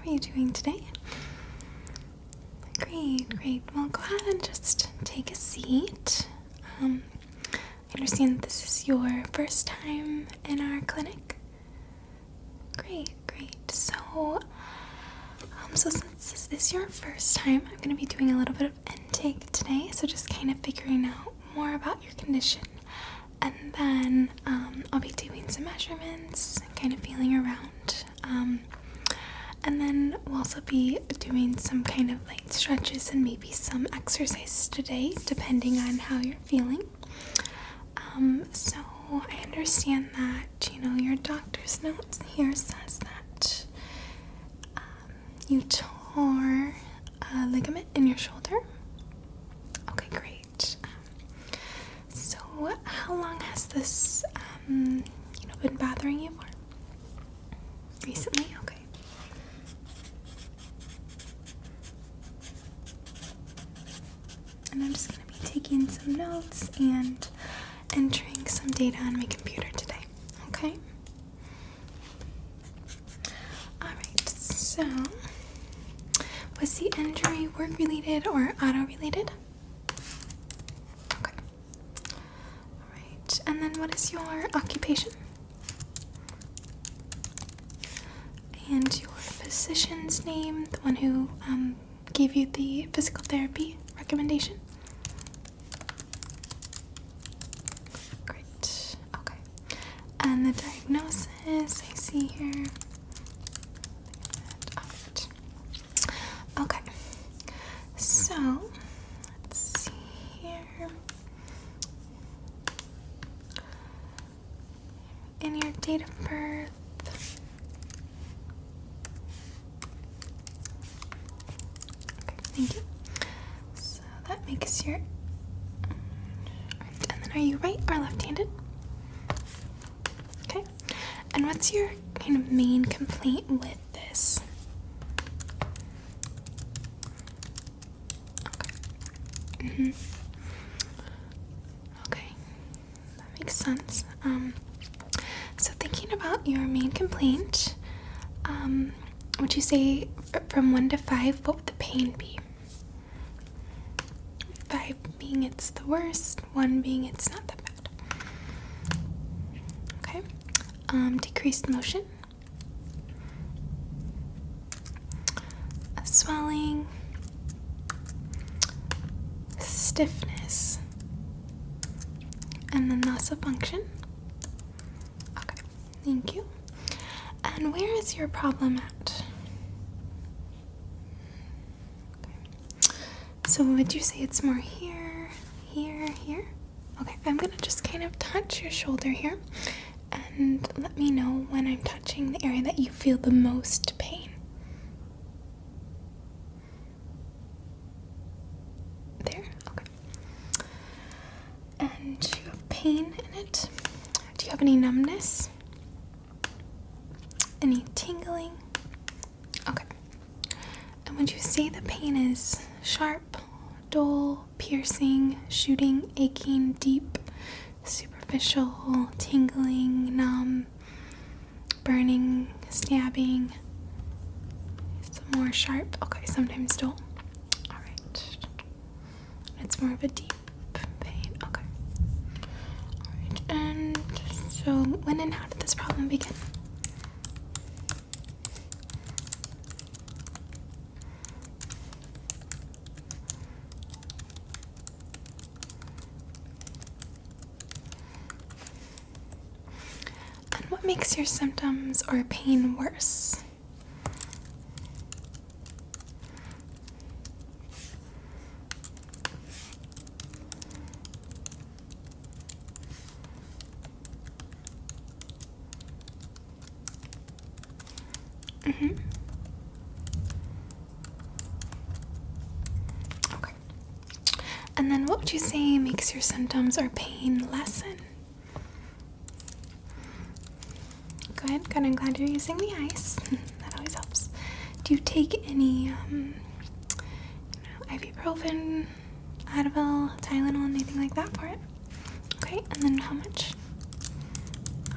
are you doing today? Great. Well, go ahead and just take a seat. I understand this is your first time in our clinic. Great. So since this is your first time, I'm going to be doing a little bit of intake today. So just kind of figuring out more about your condition. And then I'll be doing some measurements, kind of feeling around. And then we'll also be doing some kind of light stretches and maybe some exercise today, depending on how you're feeling. So I understand that, your doctor's notes here says that you tore a ligament in your shoulder. Okay, great. So how long has this, been bothering you for? Recently? Okay. And I'm just going to be taking some notes and entering some data on my computer today. Okay? Alright, so was the injury work-related or auto-related? Okay. Alright, and then what is your occupation? And your physician's name, the one who gave you the physical therapy recommendation? Great, okay. And the diagnosis, I see here. Alright. Okay, so let's see here. In your date of birth. Thank you. So that makes your... Alright, and then are you right or left-handed? Okay. And what's your kind of main complaint with this? Okay. Okay. That makes sense. So thinking about your main complaint, would you say from 1 to 5, what would the pain be? 5 being it's the worst, 1 being it's not that bad. Okay. Decreased motion. Swelling. Stiffness. And then loss of function. Okay. Thank you. And where is your problem at? Okay. So would you say it's more here, here? Okay, I'm gonna just kind of touch your shoulder here and let me know when I'm touching the area that you feel the most pain. There? Okay. And you have pain in it? Do you have any numbness? Any tingling? Okay. And would you say the pain is sharp, dull, piercing, shooting, aching, deep, superficial, tingling, numb, burning, stabbing? Some more sharp? Okay, sometimes dull. Alright. It's more of a deep pain. Okay. Alright, and so when and how did this problem begin? What makes your symptoms or pain worse? Okay. And then what would you say makes your symptoms or pain lessen? Good. I'm glad you're using the ice. That always helps. Do you take any ibuprofen, Advil, Tylenol, anything like that for it? Okay, and then how much?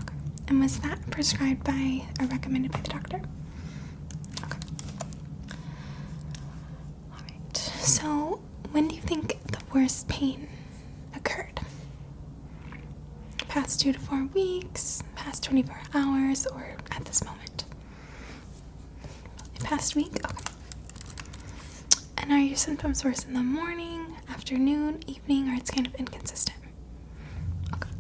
Okay. And was that prescribed by or recommended by the doctor? Okay. So when do you think the worst pain occurred? Past 2 to 4 weeks, past 24 hours, or at this moment? Past week? Okay. And are your symptoms worse in the morning, afternoon, evening, or it's kind of inconsistent? Okay.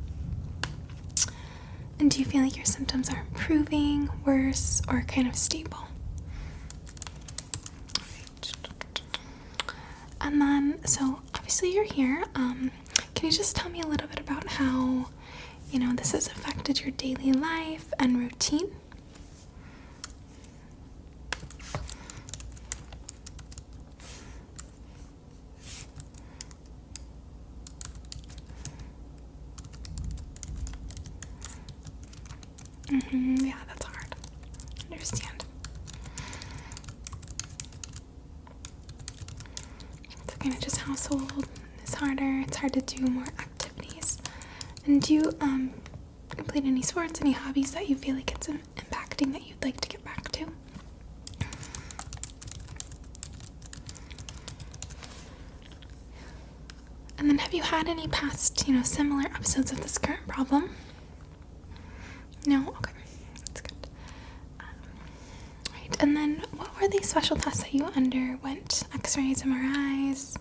And do you feel like your symptoms are improving, worse, or kind of stable? And then, so obviously you're here. Can you just tell me a little bit about how, this has affected your daily life and routine? Yeah, that's hard. Understand. So kind of just household is harder. It's hard to do more activities. And do you complete any sports, any hobbies that you feel like it's impacting that you'd like to get back to? And then have you had any past, similar episodes of this current problem? No? Okay. That's good. Right. And then what were the special tests that you underwent? X-rays, MRIs?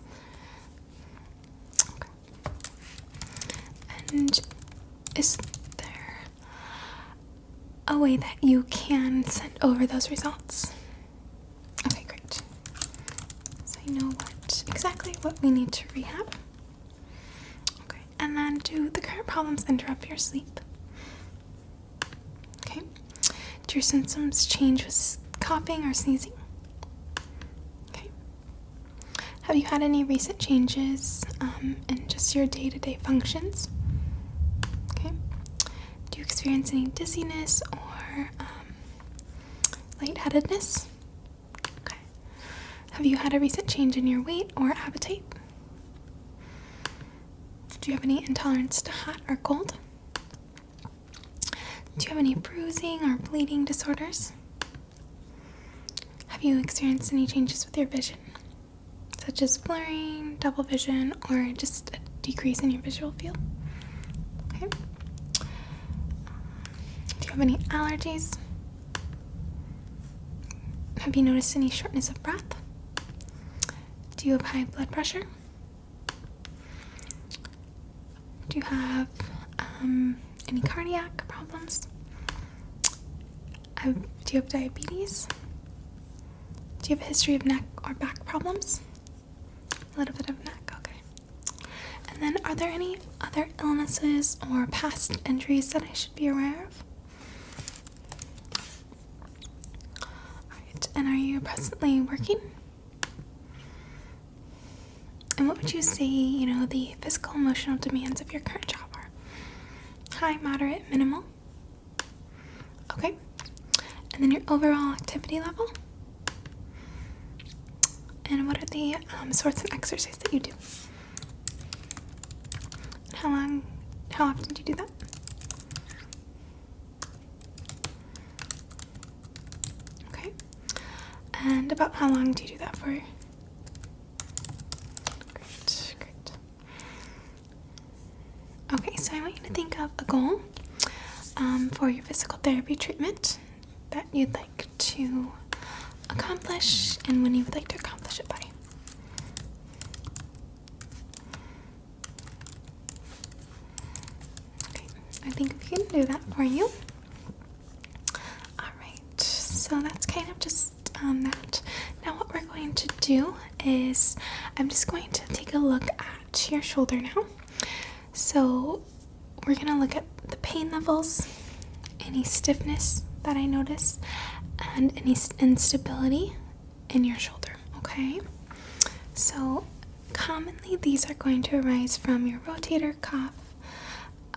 Okay. And is there a way that you can send over those results? Okay, great. So I know exactly what we need to rehab. Okay. And then do the current problems interrupt your sleep? Okay. Do your symptoms change with coughing or sneezing? Okay. Have you had any recent changes in just your day-to-day functions? Okay. Do you experience any dizziness or lightheadedness? Okay. Have you had a recent change in your weight or appetite? Do you have any intolerance to hot or cold? Do you have any bruising or bleeding disorders? Have you experienced any changes with your vision, such as blurring, double vision, or just a decrease in your visual field? Okay. Do you have any allergies? Have you noticed any shortness of breath? Do you have high blood pressure? Do you have any cardiac problems? Do you have diabetes? Do you have a history of neck or back problems? A little bit of neck, okay. And then are there any other illnesses or past injuries that I should be aware of? Alright, and are you presently working? And what would you say, the physical, emotional demands of your current job are? High, moderate, minimal? Okay. And then your overall activity level? And what are the sorts of exercise that you do? How often do you do that? Okay. And about how long do you do that for? Great. Okay, so I want you to think of a goal for your physical therapy treatment that you'd like to accomplish and when you would like to accomplish it by. Okay, I think we can do that for you. Alright, so that's kind of just that. Now what we're going to do is I'm just going to take a look at your shoulder now. So we're going to look at the pain levels, any stiffness that I notice, and any instability in your shoulder, okay? So commonly these are going to arise from your rotator cuff,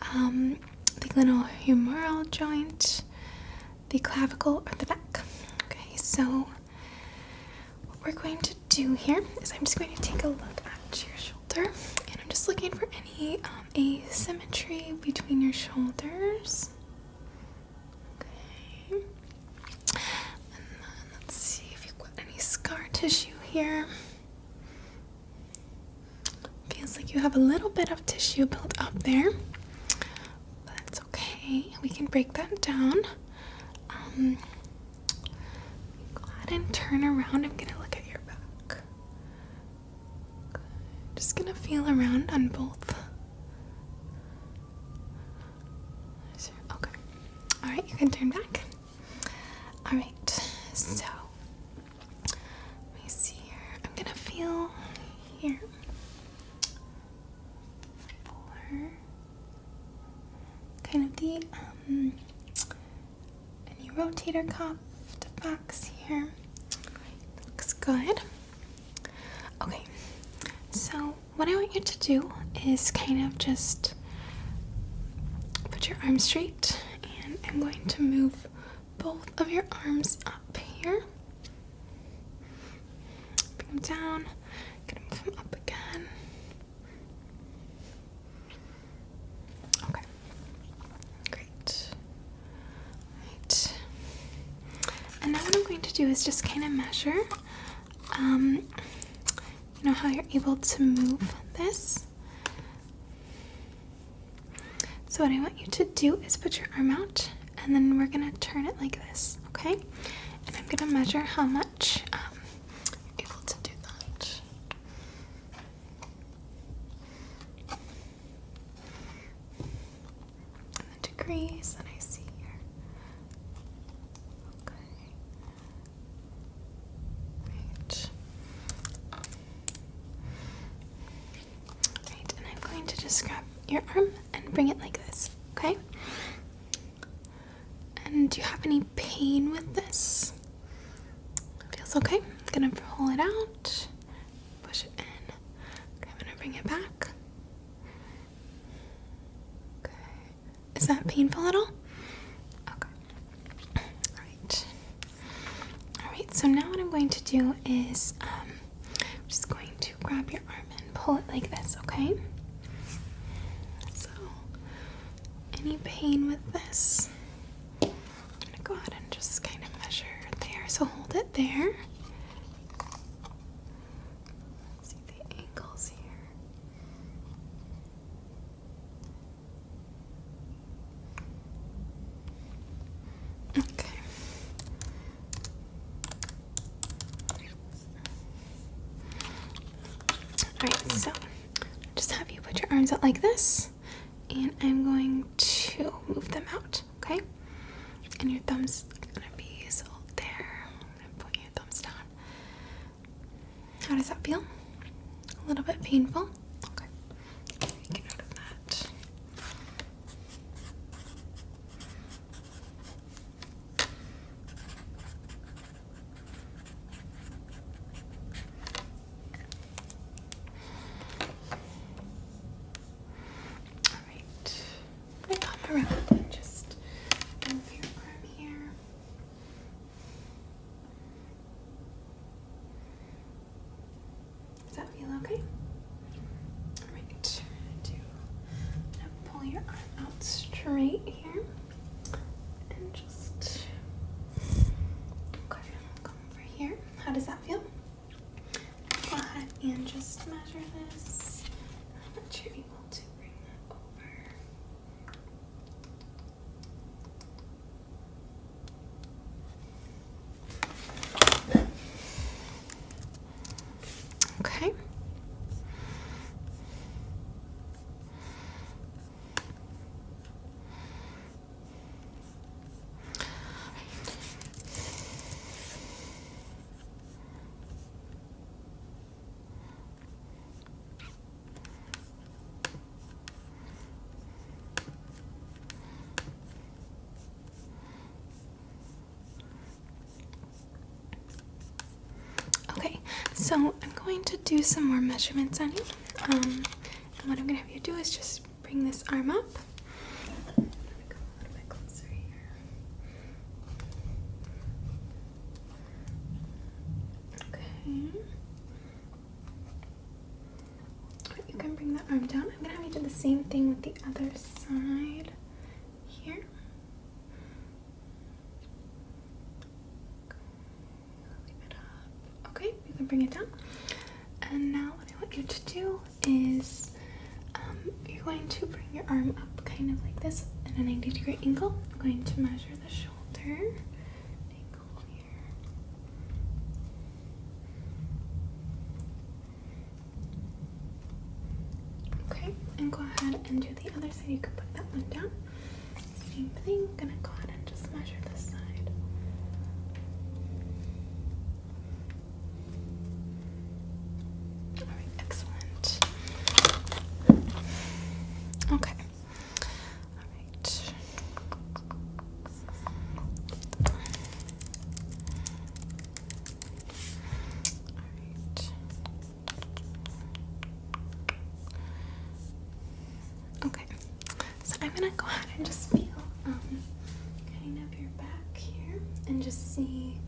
the glenohumeral joint, the clavicle, or the neck. Okay, so what we're going to do here is I'm just going to take a look at your shoulder, and I'm just looking for any asymmetry between your shoulders. Okay. And then let's see if you've got any scar tissue here. have a little bit of tissue built up there. But that's okay. We can break that down. Go ahead and turn around. I'm gonna look at your back. Just gonna feel around on both. Okay. Alright, you can turn back. Alright, so let me see here. I'm gonna feel here for kind of the any rotator cuff box here. Looks good. Okay, so what I want you to do is kind of just put your arms straight, and I'm going to move both of your arms up here. Bring them down. Gonna move them up again. Okay. Great. Right. And now what I'm going to do is just kind of measure, you know how you're able to move this. So what I want you to do is put your arm out, and then we're gonna turn it like this, okay? And I'm gonna measure how much you're able to do that. And the degrees that I see here. Okay. Right. Right, and I'm going to just grab your arm and bring it like this, okay? And do you have any pain with this? Feels okay? I'm gonna pull it out, push it in. Okay, I'm gonna bring it back. Okay. Is that painful at all? Okay. Alright. Alright, so now what I'm going to do is I'm just going to grab your arm and pull it like this, okay? So, any pain with this? Go ahead and just kind of measure there. So hold it there. See the ankles here. Okay. Alright, so just have you put your arms out like this, and I'm going to move them out, okay? And your thumbs are gonna be so there. I'm gonna point your thumbs down. How does that feel? A little bit painful? Okay. Make a note of that. Alright. I'm gonna come around and just move your arm here. Does that feel okay? Alright. Now pull your arm out straight here. And just okay, come over here. How does that feel? Go ahead and just measure this. How much you're able to bring that over. Okay. Okay, so I'm going to do some more measurements on you. And what I'm going to have you do is just bring this arm up. I'm going to go a little bit closer here. Okay. Alright, you can bring that arm down. I'm going to have you do the same thing with the other side here. Leave it up. Okay, you can bring it down. And now what I want you to do is going to bring your arm up kind of like this at a 90-degree angle. I'm going to measure the shoulder angle here. Okay, and go ahead and do the other side. You can put that one down. Same thing, gonna go ahead and just measure this side. Alright, excellent. Okay. Alright. Alright. Okay. So I'm gonna go ahead and just feel kind of your back here and just see,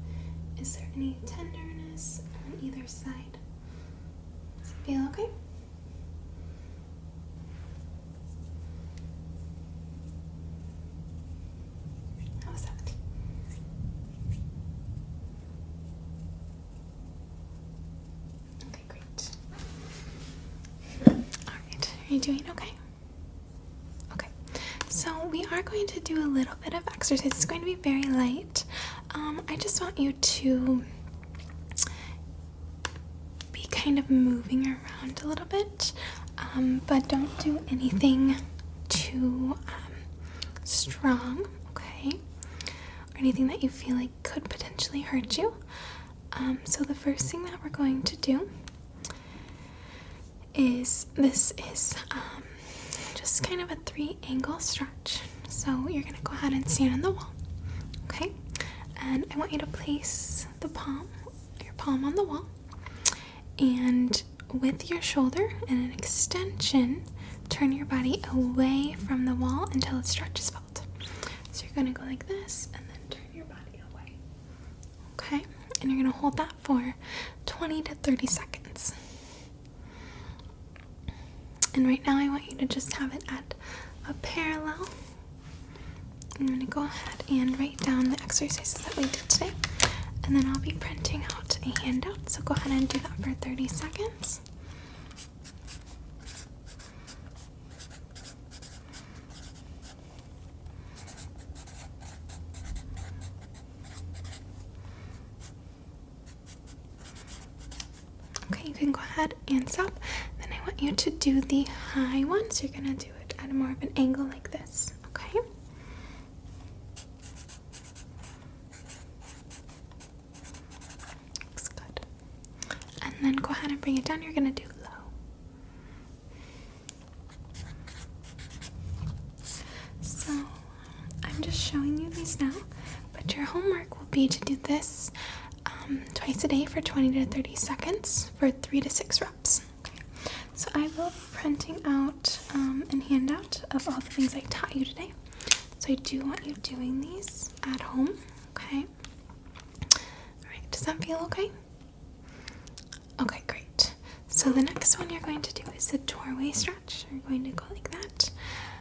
is there any tenderness on either side? Does it feel okay? How's that? Okay, great. Alright, are you doing okay? So we are going to do a little bit of exercise. It's going to be very light. I just want you to be kind of moving around a little bit, but don't do anything too strong, okay? Or anything that you feel like could potentially hurt you. So the first thing that we're going to do is just kind of a 3-angle stretch. So you're gonna go ahead and stand on the wall, okay? And I want you to place your palm on the wall, and with your shoulder and an extension, turn your body away from the wall until it stretches felt. So you're gonna go like this and then turn your body away, okay? And you're gonna hold that for 20 to 30 seconds. And right now I want you to just have it at a parallel. I'm going to go ahead and write down the exercises that we did today. And then I'll be printing out a handout. So go ahead and do that for 30 seconds. Okay, you can go ahead and stop. Then I want you to do the high one. So you're going to do it at more of an angle like this, okay? Looks good. And then go ahead and bring it down. You're going to do low. So I'm just showing you these now, but your homework will be to do this twice a day for 20 to 30 seconds for 3 to 6 reps. Okay. So I will be printing out a handout of all the things I taught you today. So I do want you doing these at home. Okay. Alright, does that feel okay? Okay, great. So the next one you're going to do is the doorway stretch. You're going to go like that.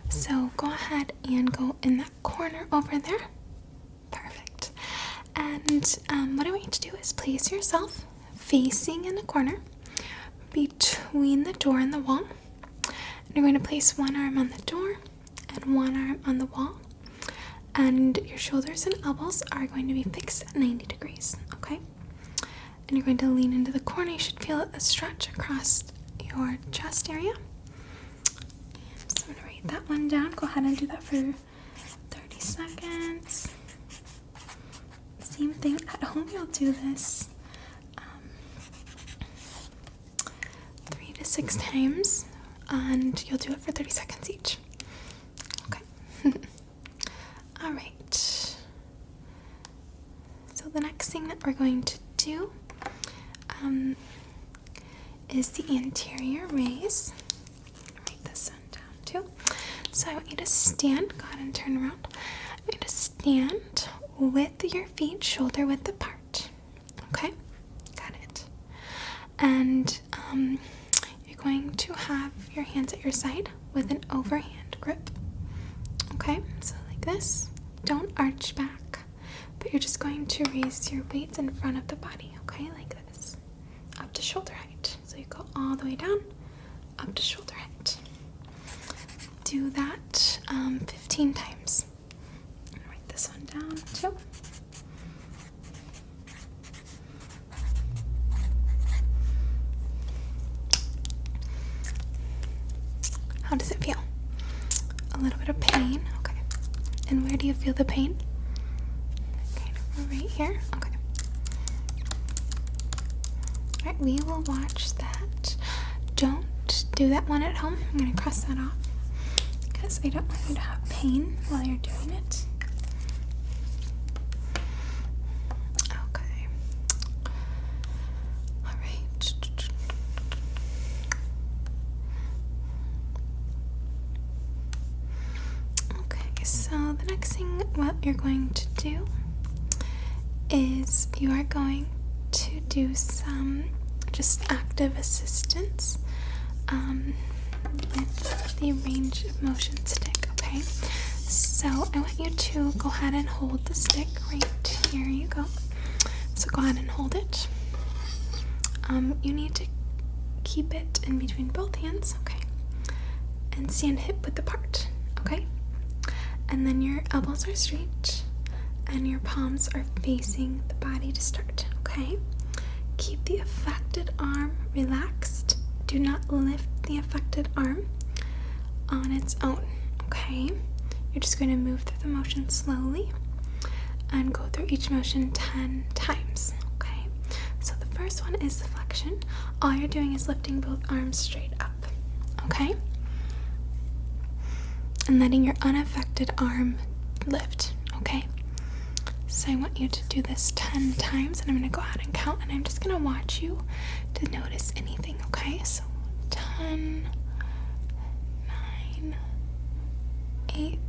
So go ahead and go in that corner over there. Perfect. And what I want you to do is place yourself facing in the corner between the door and the wall. And you're going to place one arm on the door and one arm on the wall. And your shoulders and elbows are going to be fixed at 90 degrees, okay? And you're going to lean into the corner. You should feel a stretch across your chest area. And so I'm going to write that one down. Go ahead and do that for 30 seconds. Same thing at home, you'll do this 3 to 6 times, and you'll do it for 30 seconds each. Okay. All right. So the next thing that we're going to do is the anterior raise. Write this one down too. So I want you to stand. Go ahead and turn around. I want you to stand with your feet shoulder width apart. Okay? Got it. And you're going to have your hands at your side with an overhand grip. Okay? So like this. Don't arch back, but you're just going to raise your weights in front of the body. Okay? Like this. Up to shoulder height. So you go all the way down, up to shoulder height. do that 15 times. I'll write this one down too. How does it feel? A little bit of pain, okay. And where do you feel the pain? Kind of right here, okay. Alright, we will watch that. Don't do that one at home. I'm going to cross that off because I don't want you to have pain while you're doing it. Okay. Alright. Okay, so the next thing what you're going to do is you are going to do some just active assistance with the range of motion stick, okay? So I want you to go ahead and hold the stick right here. You go. So go ahead and hold it. You need to keep it in between both hands, okay? And stand hip width apart, okay? And then your elbows are straight and your palms are facing the body to start, okay? Keep the affected arm relaxed. Do not lift the affected arm on its own, okay? You're just going to move through the motion slowly and go through each motion 10 times, okay? So the first one is the flexion. All you're doing is lifting both arms straight up, okay? And letting your unaffected arm lift, okay? So I want you to do this 10 times, and I'm going to go ahead and count, and I'm just going to watch you to notice anything, okay? So 10, 9, 8,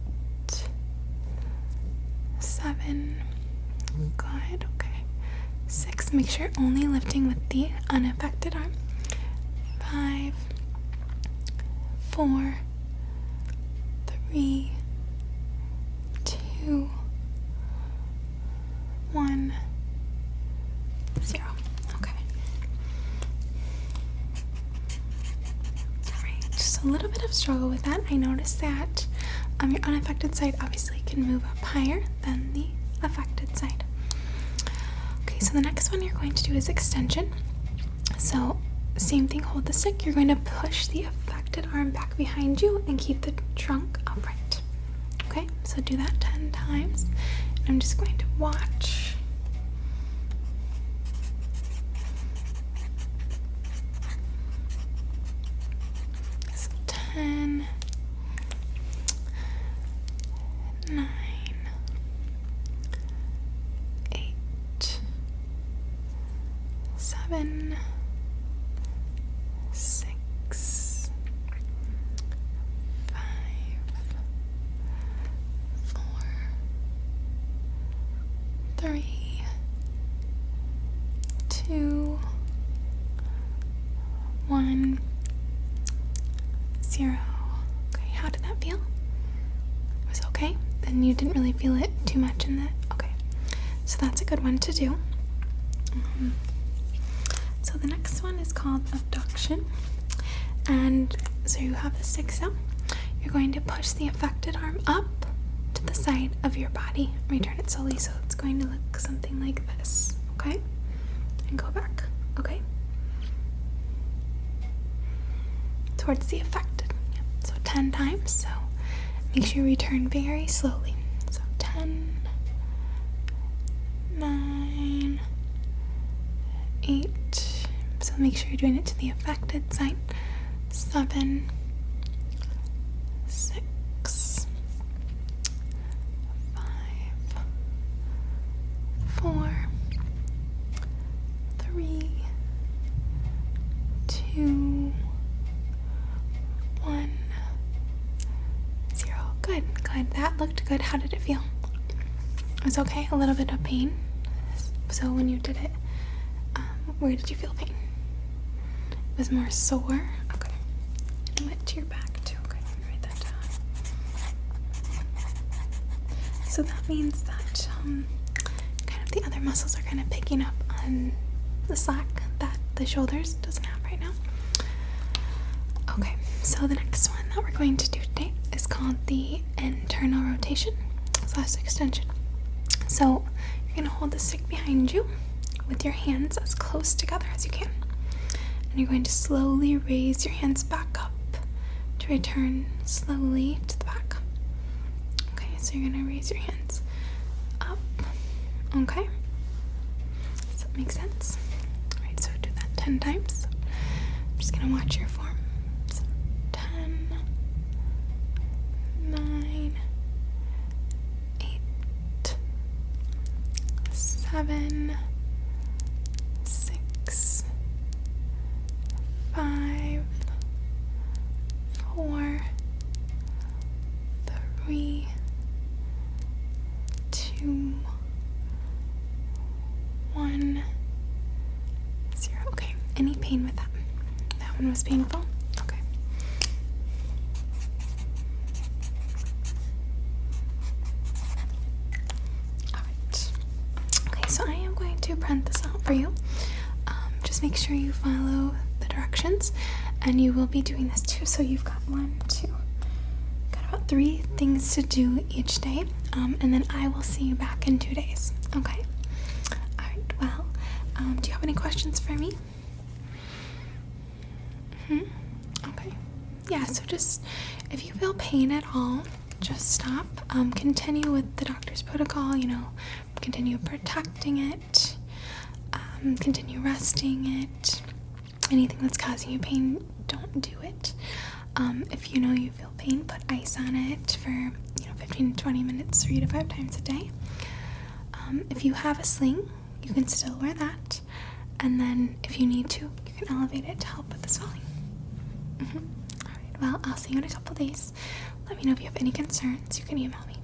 7, good, okay. 6, make sure you're only lifting with the unaffected arm. 5, 4, 3, 2, 1, 0. Okay. Alright, just a little bit of struggle with that. I noticed that your unaffected side obviously can move up higher than the affected side. Okay, so the next one you're going to do is extension. So same thing, hold the stick. You're going to push the affected arm back behind you and keep the trunk upright. Okay, so do that 10 times. I'm just going to watch. So 10, 9, 8, 7, 6, 5, 4, 3, 2, 1, 0. Okay, how did that feel? It was okay? Then you didn't really feel it too much in the... Okay, so that's a good one to do. So the next one is called abduction. And so you have the stick out. You're going to push the affected arm up to the side of your body. Return it slowly, so it's going to look something like this, okay? And go back, okay? Towards the affected. Yeah. So 10 times, so make sure you return very slowly. So 10, 9, 8, so make sure you're doing it to the affected side. 7, 6, 5, 4, 3, 2, 1, 0. Good, good. That looked good. How did it feel? It was okay. A little bit of pain. So when you did it, where did you feel pain? It was more sore. Okay. And went to your back too. Okay, let me write that down. So that means that kind of the other muscles are kind of picking up on the slack that the shoulders doesn't have right now. Okay, so the next one that we're going to do today is called the internal rotation / extension. So you're going to hold the stick behind you with your hands as close together as you can. And you're going to slowly raise your hands back up to return slowly to the back. Okay, so you're going to raise your hands up. Okay, does that make sense? Alright, so do that 10 times. I'm just going to watch your form. So 10, 9, 8, 7, 6, 5, 4, 3, 2, 1, 0. Okay, any pain with that? That one was painful? Okay. Alright. Okay, so I am going to print this out for you. Just make sure you follow the directions, and you will be doing this too. So you've got 1, 2, got about 3 things to do each day, and then I will see you back in 2 days. Okay? Alright, well, do you have any questions for me? Okay. Yeah, so just, if you feel pain at all, just stop. Continue with the doctor's protocol, continue protecting it, continue resting it. Anything that's causing you pain, don't do it. If you feel pain, put ice on it for 15 to 20 minutes, 3 to 5 times a day. If you have a sling, you can still wear that, and then if you need to, you can elevate it to help with the swelling. Alright, well, I'll see you in a couple days. Let me know if you have any concerns. You can email me.